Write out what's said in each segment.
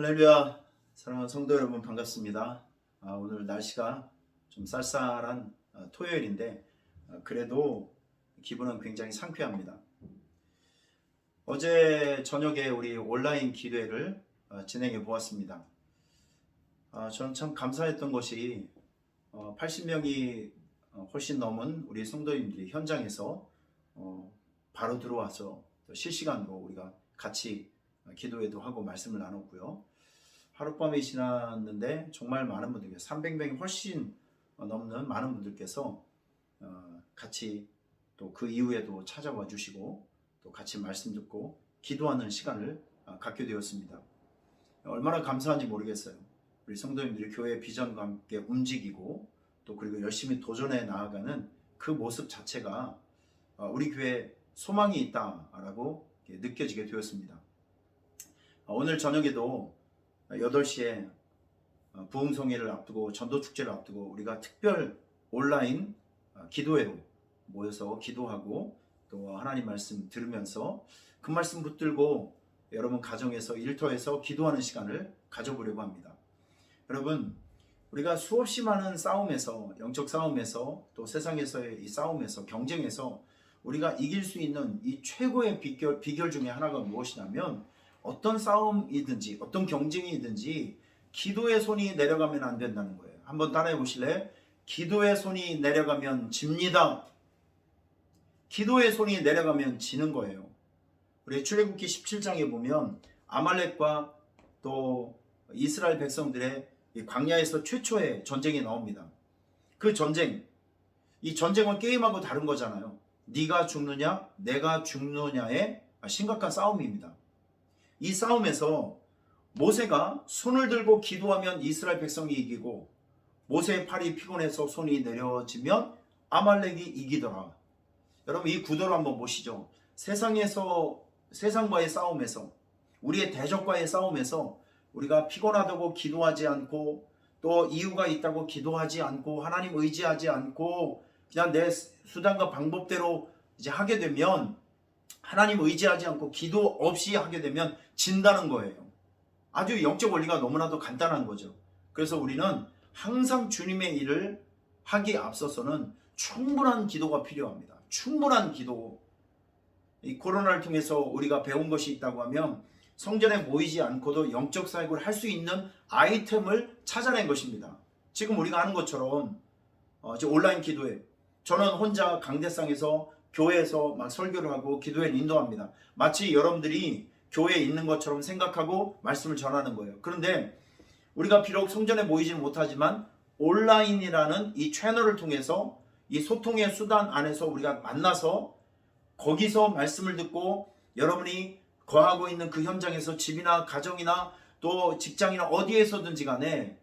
할렐루야, 사랑하는 성도 여러분 반갑습니다. 오늘 날씨가 좀 쌀쌀한 토요일인데 그래도 기분은 굉장히 상쾌합니다. 어제 저녁에 우리 온라인 기도회를 진행해 보았습니다. 저는 참 감사했던 것이 80명이 훨씬 넘은 우리 성도님들이 현장에서 바로 들어와서 또 실시간으로 우리가 같이 기도회도 하고 말씀을 나눴고요. 하룻밤이 지났는데 정말 많은 분들께 300명이 훨씬 넘는 많은 분들께서 같이 또 그 이후에도 찾아와 주시고 또 같이 말씀 듣고 기도하는 시간을 갖게 되었습니다. 얼마나 감사한지 모르겠어요. 우리 성도님들이 교회 비전과 함께 움직이고 또 그리고 열심히 도전해 나아가는 그 모습 자체가 우리 교회에 소망이 있다라고 느껴지게 되었습니다. 오늘 저녁에도 8시에 부흥성회를 앞두고 전도축제를 앞두고 우리가 특별 온라인 기도회로 모여서 기도하고 또 하나님 말씀 들으면서 그 말씀 붙들고 여러분 가정에서 일터에서 기도하는 시간을 가져보려고 합니다. 여러분, 우리가 수없이 많은 싸움에서, 영적 싸움에서 또 세상에서의 이 싸움에서, 경쟁에서 우리가 이길 수 있는 이 최고의 비결 중에 하나가 무엇이냐면 어떤 싸움이든지 어떤 경쟁이든지 기도의 손이 내려가면 안 된다는 거예요. 한번 따라해 보실래요? 기도의 손이 내려가면 집니다. 기도의 손이 내려가면 지는 거예요. 우리 출애굽기 17장에 보면 아말렉과 또 이스라엘 백성들의 이 광야에서 최초의 전쟁이 나옵니다. 그 전쟁, 이 전쟁은 게임하고 다른 거잖아요. 네가 죽느냐 내가 죽느냐의 심각한 싸움입니다. 이 싸움에서 모세가 손을 들고 기도하면 이스라엘 백성이 이기고 모세의 팔이 피곤해서 손이 내려지면 아말렉이 이기더라. 여러분, 이 구도를 한번 보시죠. 세상과의 싸움에서, 우리의 대적과의 싸움에서 우리가 피곤하다고 기도하지 않고 또 이유가 있다고 기도하지 않고 하나님 의지하지 않고 그냥 내 수단과 방법대로 이제 하게 되면, 하나님 의지하지 않고 기도 없이 하게 되면 진다는 거예요. 아주 영적 원리가 너무나도 간단한 거죠. 그래서 우리는 항상 주님의 일을 하기에 앞서서는 충분한 기도가 필요합니다. 충분한 기도. 이 코로나를 통해서 우리가 배운 것이 있다고 하면 성전에 모이지 않고도 영적 사역을 할 수 있는 아이템을 찾아낸 것입니다. 지금 우리가 하는 것처럼 온라인 기도회, 저는 혼자 강대상에서 교회에서 막 설교를 하고 기도회를 인도합니다. 마치 여러분들이 교회에 있는 것처럼 생각하고 말씀을 전하는 거예요. 그런데 우리가 비록 성전에 모이지는 못하지만 온라인이라는 이 채널을 통해서 이 소통의 수단 안에서 우리가 만나서 거기서 말씀을 듣고 여러분이 거하고 있는 그 현장에서 집이나 가정이나 또 직장이나 어디에서든지 간에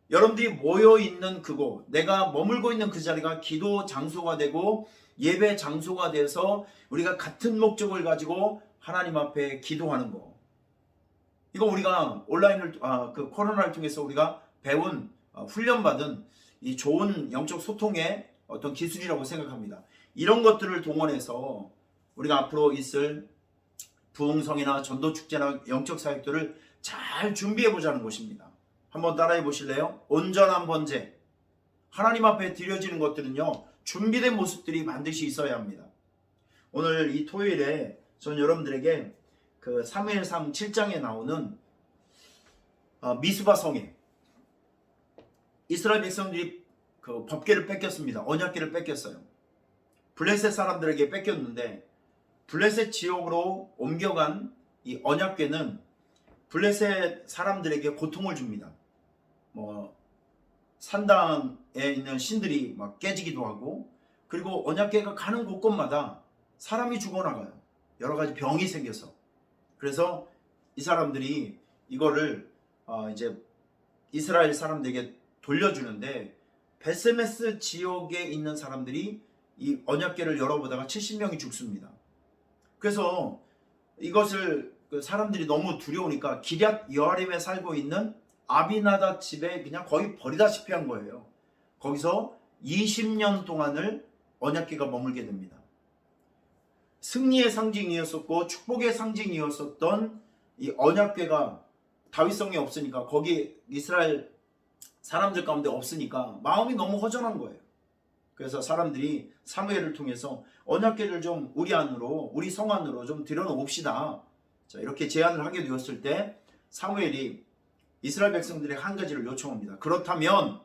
여러분들이 모여있는 그곳, 내가 머물고 있는 그 자리가 기도 장소가 되고 예배 장소가 돼서 우리가 같은 목적을 가지고 하나님 앞에 기도하는 거. 이거 우리가 온라인을 그 코로나를 통해서 우리가 배운 훈련받은 이 좋은 영적 소통의 어떤 기술이라고 생각합니다. 이런 것들을 동원해서 우리가 앞으로 있을 부흥성이나 전도축제나 영적 사역들을 잘 준비해 보자는 것입니다. 한번 따라해 보실래요? 온전한 번제. 하나님 앞에 드려지는 것들은요, 준비된 모습들이 반드시 있어야 합니다. 오늘 이 토요일에 저는 여러분들에게 그 사무엘상 7장에 나오는 미스바 성에 이스라엘 백성들이 그 법궤를 뺏겼습니다. 언약궤를 뺏겼어요. 블레셋 사람들에게 뺏겼는데 블레셋 지역으로 옮겨간 이 언약궤는 블레셋 사람들에게 고통을 줍니다. 산당에 있는 신들이 막 깨지기도 하고, 그리고 언약궤가 가는 곳곳마다 사람이 죽어나가요. 여러 가지 병이 생겨서. 그래서 이 사람들이 이거를 이제 이스라엘 사람들에게 돌려주는데 베세메스 지역에 있는 사람들이 이 언약궤를 열어보다가 70명이 죽습니다. 그래서 이것을 사람들이 너무 두려우니까 기럇 여아림에 살고 있는 아비나답 집에 그냥 거의 버리다시피 한 거예요. 거기서 20년 동안을 언약궤가 머물게 됩니다. 승리의 상징이었었고 축복의 상징이었었던 이 언약궤가 다윗성이 없으니까, 거기 이스라엘 사람들 가운데 없으니까 마음이 너무 허전한 거예요. 그래서 사람들이 사무엘을 통해서 언약궤를 좀 우리 안으로, 우리 성 안으로 좀 들여놓읍시다. 자, 이렇게 제안을 하게 되었을 때 사무엘이 이스라엘 백성들의 한 가지를 요청합니다. 그렇다면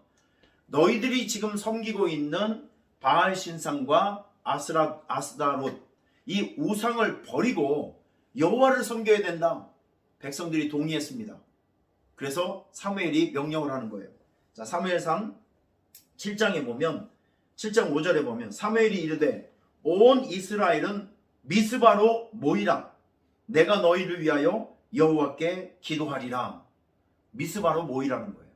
너희들이 지금 섬기고 있는 바알 신상과 아스다롯, 이 우상을 버리고 여호와를 섬겨야 된다. 백성들이 동의했습니다. 그래서 사무엘이 명령을 하는 거예요. 자, 사무엘상 7장에 보면, 7장 5절에 보면 사무엘이 이르되 온 이스라엘은 미스바로 모이라. 내가 너희를 위하여 여호와께 기도하리라. 미스바로 모이라는 거예요.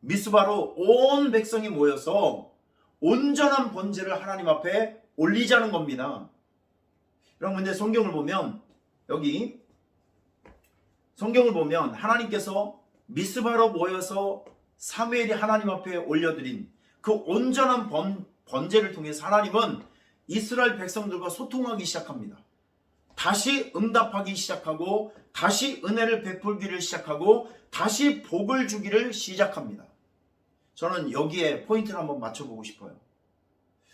미스바로 온 백성이 모여서 온전한 번제를 하나님 앞에 올리자는 겁니다. 여러분, 근데 성경을 보면, 여기 성경을 보면 하나님께서 미스바로 모여서 사무엘이 하나님 앞에 올려드린 그 온전한 번제를 통해서 하나님은 이스라엘 백성들과 소통하기 시작합니다. 다시 응답하기 시작하고, 다시 은혜를 베풀기를 시작하고, 다시 복을 주기를 시작합니다. 저는 여기에 포인트를 한번 맞춰보고 싶어요.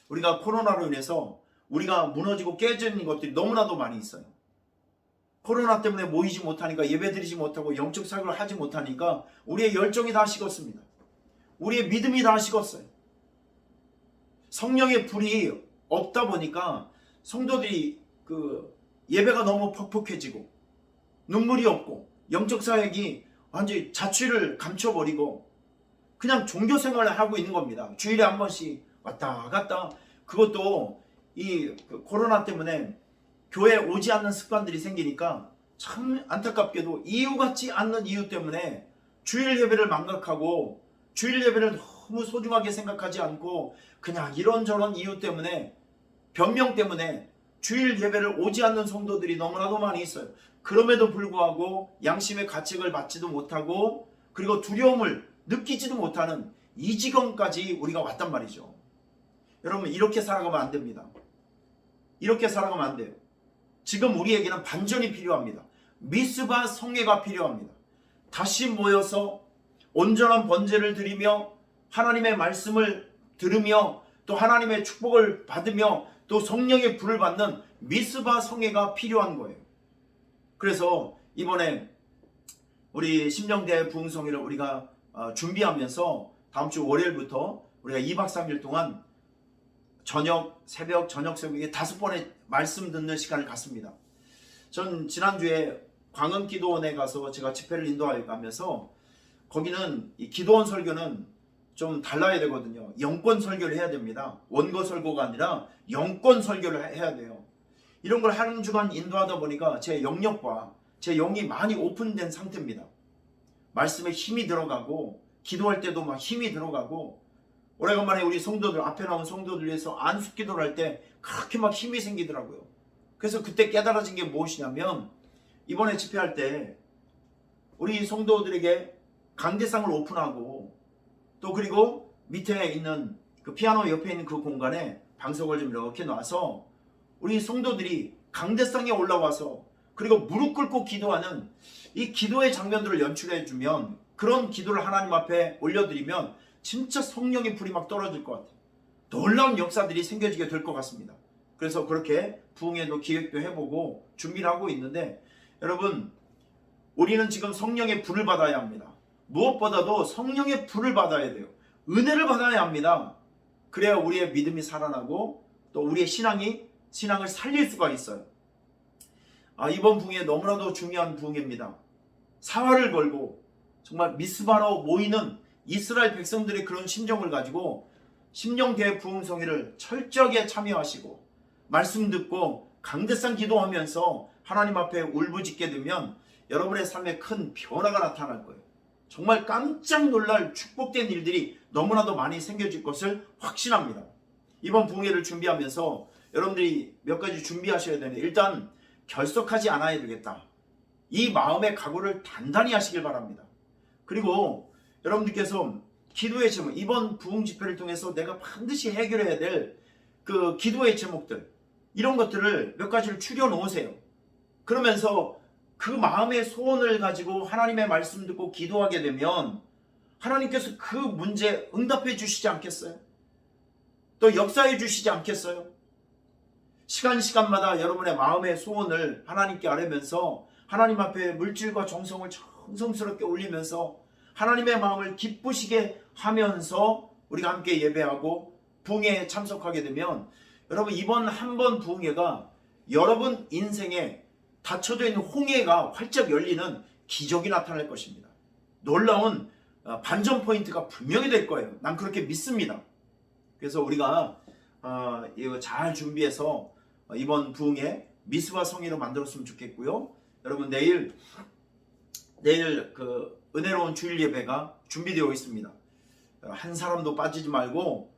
우리가 코로나로 인해서 우리가 무너지고 깨지는 것들이 너무나도 많이 있어요. 코로나 때문에 모이지 못하니까, 예배드리지 못하고 영적 사역을 하지 못하니까 우리의 열정이 다 식었습니다. 우리의 믿음이 다 식었어요. 성령의 불이 없다 보니까 성도들이 예배가 너무 퍽퍽해지고, 눈물이 없고, 영적 사역이 완전히 자취를 감춰버리고 그냥 종교 생활을 하고 있는 겁니다. 주일에 한 번씩 왔다 갔다. 그것도 이 코로나 때문에 교회에 오지 않는 습관들이 생기니까 참 안타깝게도 이유 같지 않는 이유 때문에 주일 예배를 망각하고, 주일 예배를 너무 소중하게 생각하지 않고 그냥 이런저런 이유 때문에, 변명 때문에 주일 예배를 오지 않는 성도들이 너무나도 많이 있어요. 그럼에도 불구하고 양심의 가책을 받지도 못하고, 그리고 두려움을 느끼지도 못하는 이 지경까지 우리가 왔단 말이죠. 여러분, 이렇게 살아가면 안 됩니다. 이렇게 살아가면 안 돼요. 지금 우리에게는 반전이 필요합니다. 미스바 성회가 필요합니다. 다시 모여서 온전한 번제를 드리며 하나님의 말씀을 들으며 또 하나님의 축복을 받으며 또 성령의 불을 받는 미스바 성회가 필요한 거예요. 그래서 이번에 우리 심령대 부흥성회를 우리가 준비하면서 다음 주 월요일부터 우리가 2박 3일 동안 새벽 저녁 새벽에 5번의 말씀 듣는 시간을 갖습니다. 전 지난주에 광흥기도원에 가서 제가 집회를 인도하면서, 거기는 이 기도원 설교는 좀 달라야 되거든요. 영권 설교를 해야 됩니다. 원고 설교가 아니라 영권 설교를 해야 돼요. 이런 걸 한 주간 인도하다 보니까 제 영역과 제 영이 많이 오픈된 상태입니다. 말씀에 힘이 들어가고, 기도할 때도 막 힘이 들어가고, 오래간만에 우리 성도들, 앞에 나온 성도들 위해서 안수기도를 할 때 그렇게 막 힘이 생기더라고요. 그래서 그때 깨달아진 게 무엇이냐면, 이번에 집회할 때 우리 성도들에게 강대상을 오픈하고, 또 그리고 밑에 있는 그 피아노 옆에 있는 그 공간에 방석을 좀 이렇게 놔서 우리 성도들이 강대상에 올라와서 그리고 무릎 꿇고 기도하는 이 기도의 장면들을 연출해 주면, 그런 기도를 하나님 앞에 올려드리면 진짜 성령의 불이 막 떨어질 것 같아요. 놀라운 역사들이 생겨지게 될 것 같습니다. 그래서 그렇게 부흥회도 기획도 해보고 준비를 하고 있는데, 여러분, 우리는 지금 성령의 불을 받아야 합니다. 무엇보다도 성령의 불을 받아야 돼요. 은혜를 받아야 합니다. 그래야 우리의 믿음이 살아나고 또 우리의 신앙을 살릴 수가 있어요. 이번 부흥회 너무나도 중요한 부흥회입니다. 사활을 걸고 정말 미스바로 모이는 이스라엘 백성들의 그런 심정을 가지고 심령대회 부흥성회를 철저하게 참여하시고 말씀 듣고 강대상 기도하면서 하나님 앞에 울부짖게 되면 여러분의 삶에 큰 변화가 나타날 거예요. 정말 깜짝 놀랄 축복된 일들이 너무나도 많이 생겨질 것을 확신합니다. 이번 부흥회를 준비하면서 여러분들이 몇 가지 준비하셔야 되는데, 일단 결석하지 않아야 되겠다. 이 마음의 각오를 단단히 하시길 바랍니다. 그리고 여러분들께서 기도의 제목, 이번 부흥 집회를 통해서 내가 반드시 해결해야 될 그 기도의 제목들, 이런 것들을 몇 가지를 추려 놓으세요. 그러면서 그 마음의 소원을 가지고 하나님의 말씀 듣고 기도하게 되면 하나님께서 그 문제 응답해 주시지 않겠어요? 또 역사해 주시지 않겠어요? 시간마다 여러분의 마음의 소원을 하나님께 아뢰면서 하나님 앞에 물질과 정성을 정성스럽게 올리면서 하나님의 마음을 기쁘시게 하면서 우리가 함께 예배하고 부흥회에 참석하게 되면 여러분, 이번 한 번 부흥회가 여러분 인생에 닫혀져 있는 홍해가 활짝 열리는 기적이 나타날 것입니다. 놀라운 반전 포인트가 분명히 될 거예요. 난 그렇게 믿습니다. 그래서 우리가 이거 잘 준비해서 이번 부흥회 미스바 성회로 만들었으면 좋겠고요. 여러분, 내일 그 은혜로운 주일 예배가 준비되어 있습니다. 한 사람도 빠지지 말고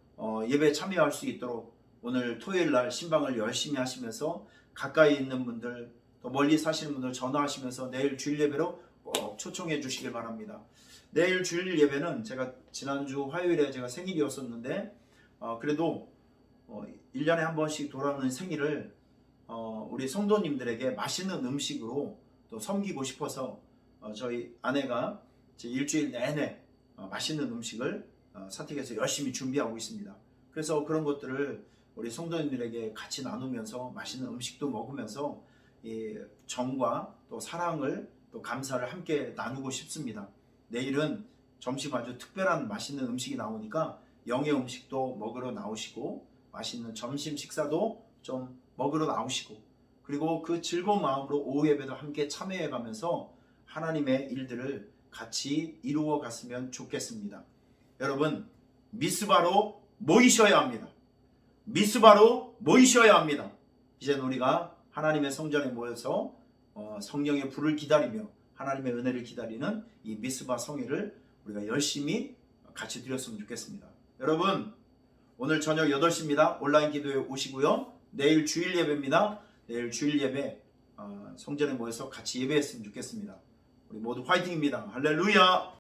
예배에 참여할 수 있도록 오늘 토요일 날 신방을 열심히 하시면서 가까이 있는 분들, 또 멀리 사시는 분들 전화하시면서 내일 주일 예배로 꼭 초청해 주시길 바랍니다. 내일 주일 예배는 제가 지난주 화요일에 제가 생일이었었는데 그래도 1년에 한 번씩 돌아오는 생일을 우리 성도님들에게 맛있는 음식으로 또 섬기고 싶어서 저희 아내가 일주일 내내 맛있는 음식을 선택해서 열심히 준비하고 있습니다. 그래서 그런 것들을 우리 성도님들에게 같이 나누면서 맛있는 음식도 먹으면서 이 정과 또 사랑을 또 감사를 함께 나누고 싶습니다. 내일은 점심 아주 특별한 맛있는 음식이 나오니까 영의 음식도 먹으러 나오시고 맛있는 점심 식사도 좀 먹으러 나오시고, 그리고 그 즐거운 마음으로 오후 예배도 함께 참여해 가면서 하나님의 일들을 같이 이루어 갔으면 좋겠습니다. 여러분, 미스바로 모이셔야 합니다. 미스바로 모이셔야 합니다. 이제는 우리가 하나님의 성전에 모여서 성령의 불을 기다리며 하나님의 은혜를 기다리는 이 미스바 성회를 우리가 열심히 같이 드렸으면 좋겠습니다. 여러분, 오늘 저녁 8시입니다. 온라인 기도에 오시고요. 내일 주일 예배입니다. 내일 주일 예배 성전에 모여서 같이 예배했으면 좋겠습니다. 우리 모두 화이팅입니다. 할렐루야.